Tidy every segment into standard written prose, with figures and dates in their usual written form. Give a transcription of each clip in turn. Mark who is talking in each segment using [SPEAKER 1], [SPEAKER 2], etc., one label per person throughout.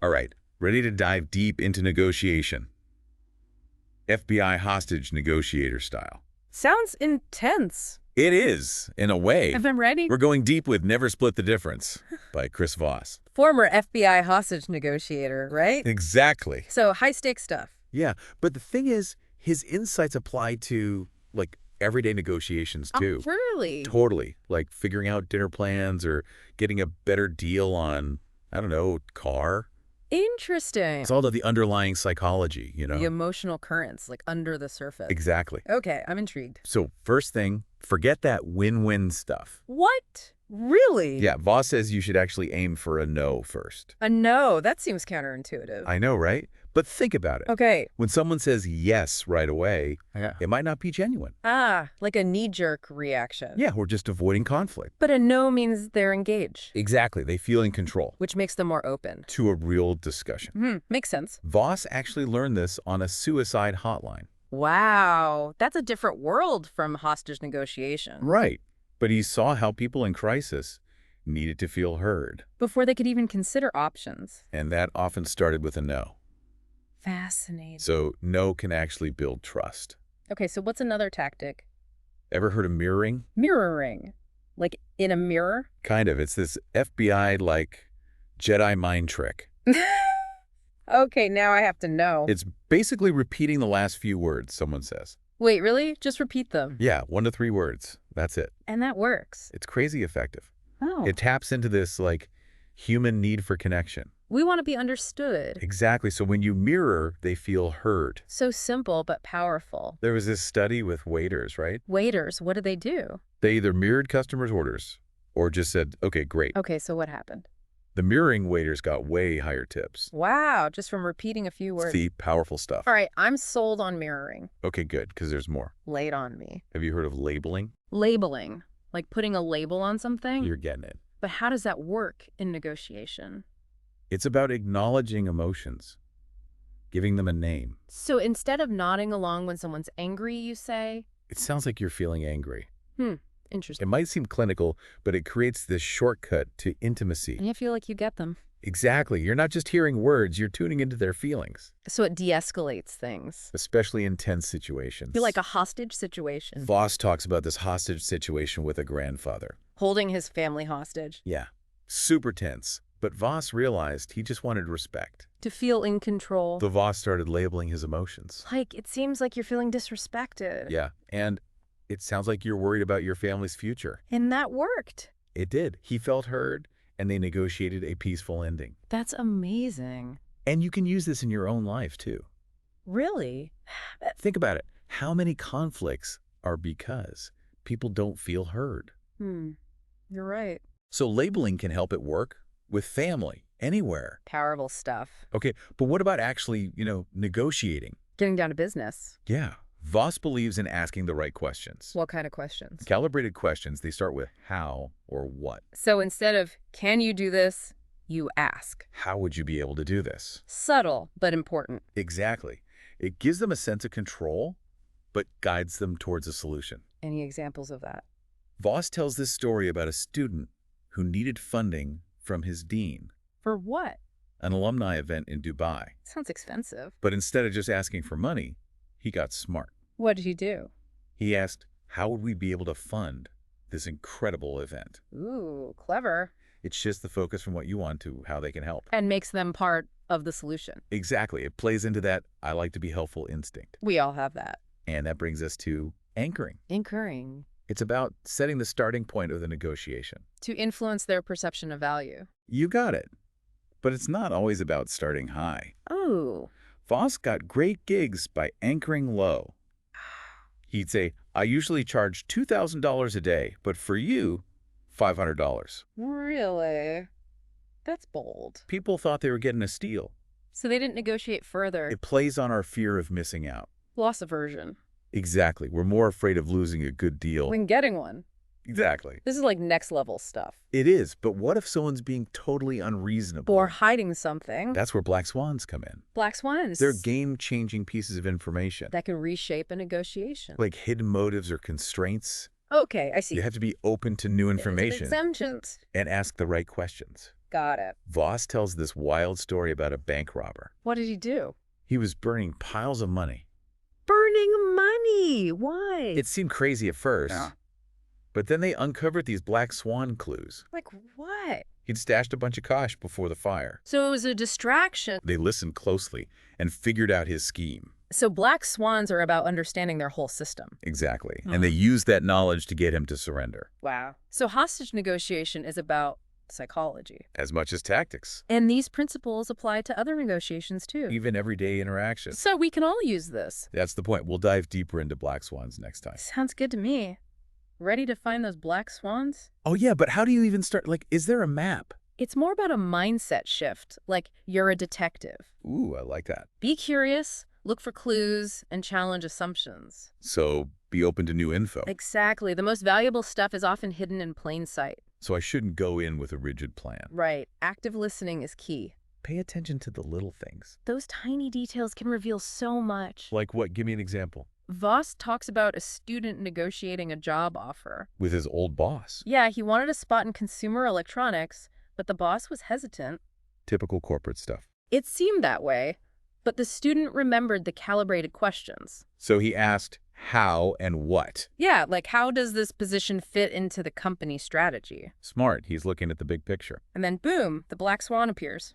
[SPEAKER 1] All right, ready to dive deep into negotiation. FBI hostage negotiator style.
[SPEAKER 2] Sounds intense.
[SPEAKER 1] It is, in a way.
[SPEAKER 2] If I'm ready.
[SPEAKER 1] We're going deep with Never Split the Difference by Chris Voss.
[SPEAKER 2] Former FBI hostage negotiator, right?
[SPEAKER 1] Exactly.
[SPEAKER 2] So high-stakes stuff.
[SPEAKER 1] Yeah, but the thing is, his insights apply to, like, everyday negotiations, too.
[SPEAKER 2] Oh, really?
[SPEAKER 1] Totally. Like figuring out dinner plans or getting a better deal on, I don't know, car.
[SPEAKER 2] Interesting.
[SPEAKER 1] It's all of the underlying psychology, you know?
[SPEAKER 2] The emotional currents, like under the surface.
[SPEAKER 1] Exactly.
[SPEAKER 2] Okay, I'm intrigued.
[SPEAKER 1] So first thing, forget that win-win stuff.
[SPEAKER 2] What? Really?
[SPEAKER 1] Yeah, Voss says you should actually aim for a no first.
[SPEAKER 2] A no, that seems counterintuitive.
[SPEAKER 1] I know, right? But think about it.
[SPEAKER 2] Okay.
[SPEAKER 1] When someone says yes right away, it might not be genuine.
[SPEAKER 2] Ah, like a knee-jerk reaction.
[SPEAKER 1] Yeah, we're just avoiding conflict.
[SPEAKER 2] But a no means they're engaged.
[SPEAKER 1] Exactly. They feel in control.
[SPEAKER 2] Which makes them more open.
[SPEAKER 1] To a real discussion.
[SPEAKER 2] Makes sense.
[SPEAKER 1] Voss actually learned this on a suicide hotline.
[SPEAKER 2] Wow, that's a different world from hostage negotiation.
[SPEAKER 1] Right. But he saw how people in crisis needed to feel heard.
[SPEAKER 2] Before they could even consider options.
[SPEAKER 1] And that often started with a no.
[SPEAKER 2] Fascinating.
[SPEAKER 1] So no can actually build trust.
[SPEAKER 2] Okay, so what's another tactic?
[SPEAKER 1] Ever heard of mirroring?
[SPEAKER 2] Mirroring. Like in a mirror?
[SPEAKER 1] Kind of. It's this FBI-like Jedi mind trick.
[SPEAKER 2] Okay, now I have to know.
[SPEAKER 1] It's basically repeating the last few words someone says.
[SPEAKER 2] Wait, really? Just repeat them?
[SPEAKER 1] Yeah, 1 to 3 words. That's it.
[SPEAKER 2] And that works.
[SPEAKER 1] It's crazy effective.
[SPEAKER 2] Oh.
[SPEAKER 1] It taps into this, like, human need for connection.
[SPEAKER 2] We want to be understood.
[SPEAKER 1] Exactly. So when you mirror, they feel heard.
[SPEAKER 2] So simple but powerful.
[SPEAKER 1] There was this study with waiters, right?
[SPEAKER 2] Waiters, what do they do?
[SPEAKER 1] They either mirrored customers' orders or just said, okay, great.
[SPEAKER 2] Okay, so what happened?
[SPEAKER 1] The mirroring waiters got way higher tips.
[SPEAKER 2] Wow, just from repeating a few words.
[SPEAKER 1] It's the powerful stuff.
[SPEAKER 2] All right, I'm sold on mirroring.
[SPEAKER 1] Okay, good, because there's more.
[SPEAKER 2] Lay it on me.
[SPEAKER 1] Have you heard of labeling?
[SPEAKER 2] Labeling. Like putting a label on something?
[SPEAKER 1] You're getting it.
[SPEAKER 2] But how does that work in negotiation?
[SPEAKER 1] It's about acknowledging emotions, giving them a name.
[SPEAKER 2] So instead of nodding along when someone's angry, you say?
[SPEAKER 1] It sounds like you're feeling angry.
[SPEAKER 2] Interesting.
[SPEAKER 1] It might seem clinical, but it creates this shortcut to intimacy.
[SPEAKER 2] And you feel like you get them.
[SPEAKER 1] Exactly. You're not just hearing words, you're tuning into their feelings.
[SPEAKER 2] So it de-escalates things.
[SPEAKER 1] Especially in tense situations.
[SPEAKER 2] Feel like a hostage situation.
[SPEAKER 1] Voss talks about this hostage situation with a grandfather.
[SPEAKER 2] Holding his family hostage.
[SPEAKER 1] Yeah. Super tense. But Voss realized he just wanted respect.
[SPEAKER 2] To feel in control.
[SPEAKER 1] So Voss started labeling his emotions.
[SPEAKER 2] Like, it seems like you're feeling disrespected.
[SPEAKER 1] Yeah. And it sounds like you're worried about your family's future.
[SPEAKER 2] And that worked.
[SPEAKER 1] It did. He felt heard, and they negotiated a peaceful ending.
[SPEAKER 2] That's amazing.
[SPEAKER 1] And you can use this in your own life, too.
[SPEAKER 2] Really?
[SPEAKER 1] Think about it. How many conflicts are because people don't feel heard?
[SPEAKER 2] You're right.
[SPEAKER 1] So labeling can help at work, with family, anywhere.
[SPEAKER 2] Powerful stuff.
[SPEAKER 1] Okay, but what about actually, negotiating?
[SPEAKER 2] Getting down to business.
[SPEAKER 1] Yeah. Voss believes in asking the right questions.
[SPEAKER 2] What kind of questions?
[SPEAKER 1] Calibrated questions, they start with how or what.
[SPEAKER 2] So instead of, can you do this, you ask.
[SPEAKER 1] How would you be able to do this?
[SPEAKER 2] Subtle, but important.
[SPEAKER 1] Exactly. It gives them a sense of control, but guides them towards a solution.
[SPEAKER 2] Any examples of that?
[SPEAKER 1] Voss tells this story about a student who needed funding from his dean.
[SPEAKER 2] For what?
[SPEAKER 1] An alumni event in Dubai.
[SPEAKER 2] Sounds expensive.
[SPEAKER 1] But instead of just asking for money, he got smart.
[SPEAKER 2] What did he do?
[SPEAKER 1] He asked, how would we be able to fund this incredible event?
[SPEAKER 2] Ooh, clever.
[SPEAKER 1] It shifts the focus from what you want to how they can help.
[SPEAKER 2] And makes them part of the solution.
[SPEAKER 1] Exactly. It plays into that I like to be helpful instinct.
[SPEAKER 2] We all have that.
[SPEAKER 1] And that brings us to anchoring.
[SPEAKER 2] Anchoring.
[SPEAKER 1] It's about setting the starting point of the negotiation.
[SPEAKER 2] To influence their perception of value.
[SPEAKER 1] You got it. But it's not always about starting high.
[SPEAKER 2] Oh.
[SPEAKER 1] Voss got great gigs by anchoring low. He'd say, I usually charge $2,000 a day, but for you, $500.
[SPEAKER 2] Really? That's bold.
[SPEAKER 1] People thought they were getting a steal.
[SPEAKER 2] So they didn't negotiate further.
[SPEAKER 1] It plays on our fear of missing out.
[SPEAKER 2] Loss aversion.
[SPEAKER 1] Exactly. We're more afraid of losing a good deal.
[SPEAKER 2] When getting one.
[SPEAKER 1] Exactly.
[SPEAKER 2] This is like next level stuff.
[SPEAKER 1] It is, but what if someone's being totally unreasonable?
[SPEAKER 2] Or hiding something.
[SPEAKER 1] That's where black swans come in.
[SPEAKER 2] Black swans.
[SPEAKER 1] They're game-changing pieces of information.
[SPEAKER 2] That can reshape a negotiation.
[SPEAKER 1] Like hidden motives or constraints.
[SPEAKER 2] Okay, I see.
[SPEAKER 1] You have to be open to new information.
[SPEAKER 2] Exemptions.
[SPEAKER 1] And ask the right questions.
[SPEAKER 2] Got it.
[SPEAKER 1] Voss tells this wild story about a bank robber.
[SPEAKER 2] What did he do?
[SPEAKER 1] He was burning piles of money.
[SPEAKER 2] Burning money! Why?
[SPEAKER 1] It seemed crazy at first,
[SPEAKER 3] Yeah.
[SPEAKER 1] but then they uncovered these black swan clues.
[SPEAKER 2] Like what?
[SPEAKER 1] He'd stashed a bunch of cash before the fire.
[SPEAKER 2] So it was a distraction.
[SPEAKER 1] They listened closely and figured out his scheme.
[SPEAKER 2] So black swans are about understanding their whole system.
[SPEAKER 1] Exactly. And they used that knowledge to get him to surrender.
[SPEAKER 2] Wow. So hostage negotiation is about psychology.
[SPEAKER 1] As much as tactics.
[SPEAKER 2] And these principles apply to other negotiations too.
[SPEAKER 1] Even everyday interactions.
[SPEAKER 2] So we can all use this.
[SPEAKER 1] That's the point. We'll dive deeper into black swans next time.
[SPEAKER 2] Sounds good to me. Ready to find those black swans?
[SPEAKER 1] Oh yeah, but how do you even start? Like, is there a map?
[SPEAKER 2] It's more about a mindset shift, like you're a detective.
[SPEAKER 1] Ooh, I like that.
[SPEAKER 2] Be curious, look for clues, and challenge assumptions.
[SPEAKER 1] So be open to new info.
[SPEAKER 2] Exactly. The most valuable stuff is often hidden in plain sight.
[SPEAKER 1] So I shouldn't go in with a rigid plan.
[SPEAKER 2] Right. Active listening is key.
[SPEAKER 1] Pay attention to the little things.
[SPEAKER 2] Those tiny details can reveal so much.
[SPEAKER 1] Like what? Give me an example.
[SPEAKER 2] Voss talks about a student negotiating a job offer.
[SPEAKER 1] With his old boss.
[SPEAKER 2] Yeah, he wanted a spot in consumer electronics, but the boss was hesitant.
[SPEAKER 1] Typical corporate stuff.
[SPEAKER 2] It seemed that way, but the student remembered the calibrated questions.
[SPEAKER 1] So he asked how and what.
[SPEAKER 2] Yeah, like how does this position fit into the company strategy?
[SPEAKER 1] Smart. He's looking at the big picture.
[SPEAKER 2] And then boom, the black swan appears.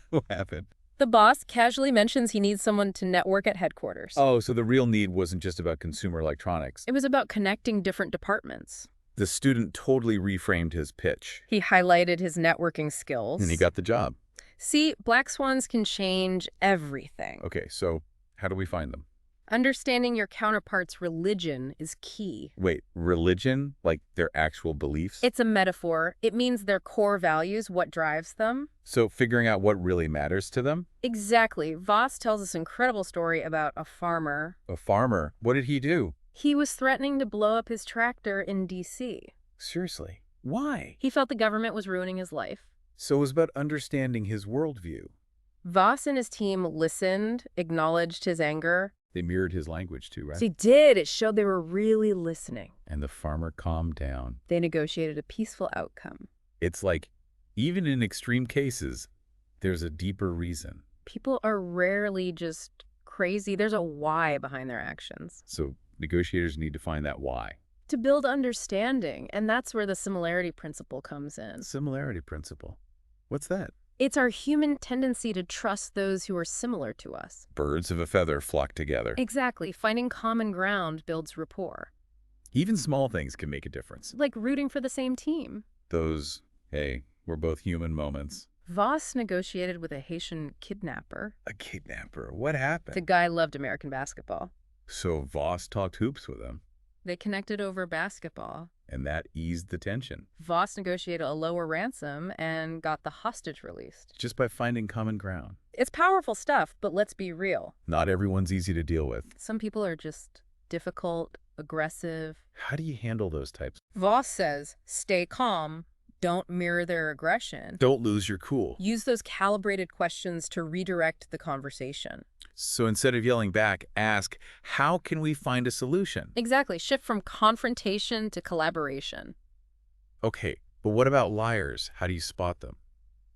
[SPEAKER 1] What happened?
[SPEAKER 2] The boss casually mentions he needs someone to network at headquarters.
[SPEAKER 1] Oh, so the real need wasn't just about consumer electronics.
[SPEAKER 2] It was about connecting different departments.
[SPEAKER 1] The student totally reframed his pitch.
[SPEAKER 2] He highlighted his networking skills.
[SPEAKER 1] And he got the job.
[SPEAKER 2] See, black swans can change everything.
[SPEAKER 1] Okay, so how do we find them?
[SPEAKER 2] Understanding your counterpart's religion is key.
[SPEAKER 1] Wait, religion? Like their actual beliefs?
[SPEAKER 2] It's a metaphor. It means their core values, what drives them.
[SPEAKER 1] So figuring out what really matters to them?
[SPEAKER 2] Exactly. Voss tells this incredible story about a farmer.
[SPEAKER 1] A farmer. What did he do?
[SPEAKER 2] He was threatening to blow up his tractor in D.C.
[SPEAKER 1] Seriously, why?
[SPEAKER 2] He felt the government was ruining his life.
[SPEAKER 1] So it was about understanding his worldview.
[SPEAKER 2] Voss and his team listened, acknowledged his anger.
[SPEAKER 1] They mirrored his language too, right?
[SPEAKER 2] They did. It showed they were really listening.
[SPEAKER 1] And the farmer calmed down.
[SPEAKER 2] They negotiated a peaceful outcome.
[SPEAKER 1] It's like, even in extreme cases, there's a deeper reason.
[SPEAKER 2] People are rarely just crazy. There's a why behind their actions.
[SPEAKER 1] So negotiators need to find that why.
[SPEAKER 2] To build understanding, and that's where the similarity principle comes in.
[SPEAKER 1] Similarity principle. What's that?
[SPEAKER 2] It's our human tendency to trust those who are similar to us.
[SPEAKER 1] Birds of a feather flock together.
[SPEAKER 2] Exactly. Finding common ground builds rapport.
[SPEAKER 1] Even small things can make a difference.
[SPEAKER 2] Like rooting for the same team.
[SPEAKER 1] Those, hey, we're both human moments.
[SPEAKER 2] Voss negotiated with a Haitian kidnapper.
[SPEAKER 1] A kidnapper. What happened?
[SPEAKER 2] The guy loved American basketball.
[SPEAKER 1] So Voss talked hoops with him,
[SPEAKER 2] They connected over basketball.
[SPEAKER 1] and that eased the tension.
[SPEAKER 2] Voss negotiated a lower ransom and got the hostage released.
[SPEAKER 1] Just by finding common ground.
[SPEAKER 2] It's powerful stuff, but let's be real.
[SPEAKER 1] Not everyone's easy to deal with.
[SPEAKER 2] Some people are just difficult, aggressive.
[SPEAKER 1] How do you handle those types?
[SPEAKER 2] Voss says, stay calm, don't mirror their aggression.
[SPEAKER 1] Don't lose your cool.
[SPEAKER 2] Use those calibrated questions to redirect the conversation.
[SPEAKER 1] So instead of yelling back, ask, how can we find a solution?
[SPEAKER 2] Exactly. Shift from confrontation to collaboration.
[SPEAKER 1] Okay, but what about liars? How do you spot them?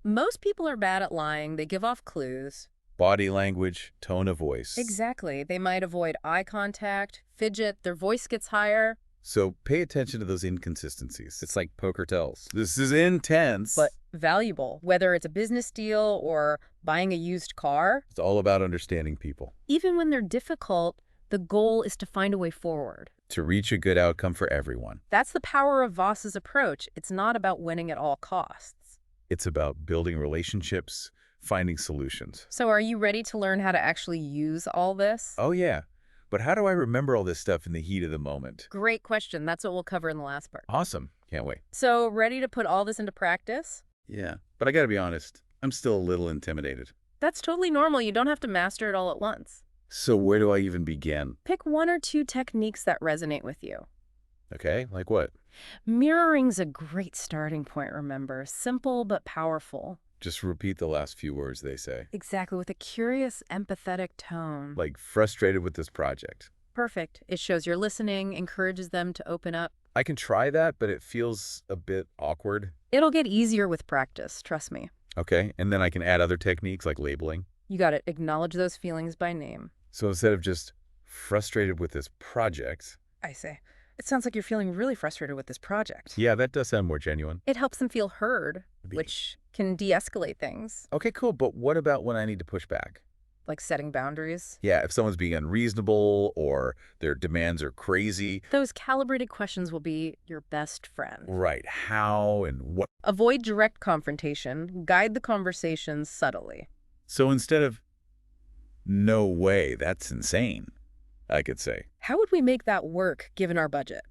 [SPEAKER 2] Most people are bad at lying. They give off clues.
[SPEAKER 1] Body language, tone of voice.
[SPEAKER 2] Exactly. They might avoid eye contact, fidget, their voice gets higher.
[SPEAKER 1] So pay attention to those inconsistencies. It's like poker tells. This is intense.
[SPEAKER 2] But valuable, whether it's a business deal or buying a used car.
[SPEAKER 1] It's all about understanding people.
[SPEAKER 2] Even when they're difficult, the goal is to find a way forward.
[SPEAKER 1] To reach a good outcome for everyone.
[SPEAKER 2] That's the power of Voss's approach. It's not about winning at all costs.
[SPEAKER 1] It's about building relationships, finding solutions.
[SPEAKER 2] So are you ready to learn how to actually use all this?
[SPEAKER 1] Oh yeah, but how do I remember all this stuff in the heat of the moment?
[SPEAKER 2] Great question. That's what we'll cover in the last part.
[SPEAKER 1] Awesome. Can't wait.
[SPEAKER 2] So ready to put all this into practice?
[SPEAKER 1] Yeah, but I gotta be honest, I'm still a little intimidated.
[SPEAKER 2] That's totally normal. You don't have to master it all at once.
[SPEAKER 1] So where do I even begin?
[SPEAKER 2] Pick one or two techniques that resonate with you.
[SPEAKER 1] Okay, like what?
[SPEAKER 2] Mirroring's a great starting point, remember. Simple but powerful.
[SPEAKER 1] Just repeat the last few words they say.
[SPEAKER 2] Exactly, with a curious, empathetic tone.
[SPEAKER 1] Like frustrated with this project.
[SPEAKER 2] Perfect. It shows you're listening, encourages them to open up.
[SPEAKER 1] I can try that, but it feels a bit awkward.
[SPEAKER 2] It'll get easier with practice, trust me.
[SPEAKER 1] Okay, and then I can add other techniques like labeling.
[SPEAKER 2] You got to acknowledge those feelings by name.
[SPEAKER 1] So instead of just frustrated with this project,
[SPEAKER 2] I say, it sounds like you're feeling really frustrated with this project.
[SPEAKER 1] yeah, that does sound more genuine.
[SPEAKER 2] It helps them feel heard, which can de-escalate things,
[SPEAKER 1] Okay, cool, but what about when I need to push back?
[SPEAKER 2] like setting boundaries.
[SPEAKER 1] Yeah, if someone's being unreasonable or their demands are crazy.
[SPEAKER 2] Those calibrated questions will be your best friend.
[SPEAKER 1] Right, how and what?
[SPEAKER 2] Avoid direct confrontation. Guide the conversation subtly.
[SPEAKER 1] So instead of, no way, that's insane, I could say,
[SPEAKER 2] How would we make that work given our budget?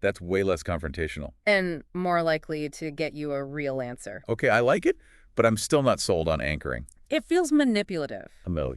[SPEAKER 1] that's way less confrontational.
[SPEAKER 2] And more likely to get you a real answer.
[SPEAKER 1] Okay, I like it, but I'm still not sold on anchoring.
[SPEAKER 2] It feels manipulative.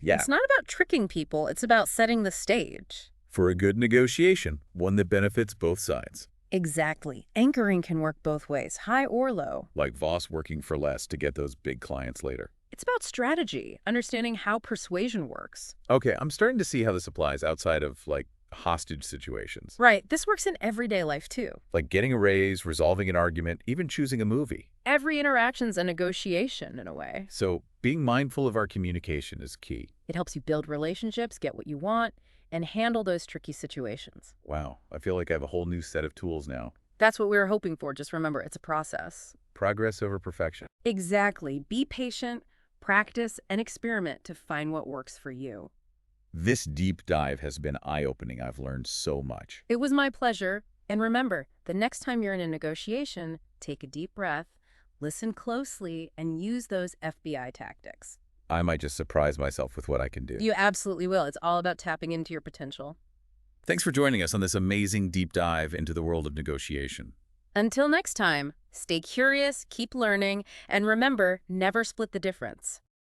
[SPEAKER 1] Yeah.
[SPEAKER 2] It's not about tricking people, it's about setting the stage.
[SPEAKER 1] For a good negotiation, one that benefits both sides.
[SPEAKER 2] Exactly. Anchoring can work both ways, high or low.
[SPEAKER 1] Like Voss working for less to get those big clients later.
[SPEAKER 2] It's about strategy, understanding how persuasion works.
[SPEAKER 1] Okay, I'm starting to see how this applies outside of, like, hostage situations.
[SPEAKER 2] Right, this works in everyday life too.
[SPEAKER 1] Like getting a raise, resolving an argument, even choosing a movie.
[SPEAKER 2] Every interaction's a negotiation in a way.
[SPEAKER 1] So being mindful of our communication is key.
[SPEAKER 2] It helps you build relationships, get what you want, and handle those tricky situations.
[SPEAKER 1] Wow, I feel like I have a whole new set of tools now.
[SPEAKER 2] That's what we were hoping for. Just remember, it's a process.
[SPEAKER 1] Progress over perfection.
[SPEAKER 2] Exactly. Be patient, practice, and experiment to find what works for you.
[SPEAKER 1] This deep dive has been eye-opening. I've learned so much.
[SPEAKER 2] It was my pleasure. And remember, the next time you're in a negotiation, take a deep breath, listen closely, and use those FBI tactics.
[SPEAKER 1] I might just surprise myself with what I can do.
[SPEAKER 2] You absolutely will. It's all about tapping into your potential.
[SPEAKER 1] Thanks for joining us on this amazing deep dive into the world of negotiation.
[SPEAKER 2] Until next time, stay curious, keep learning, and remember, never split the difference.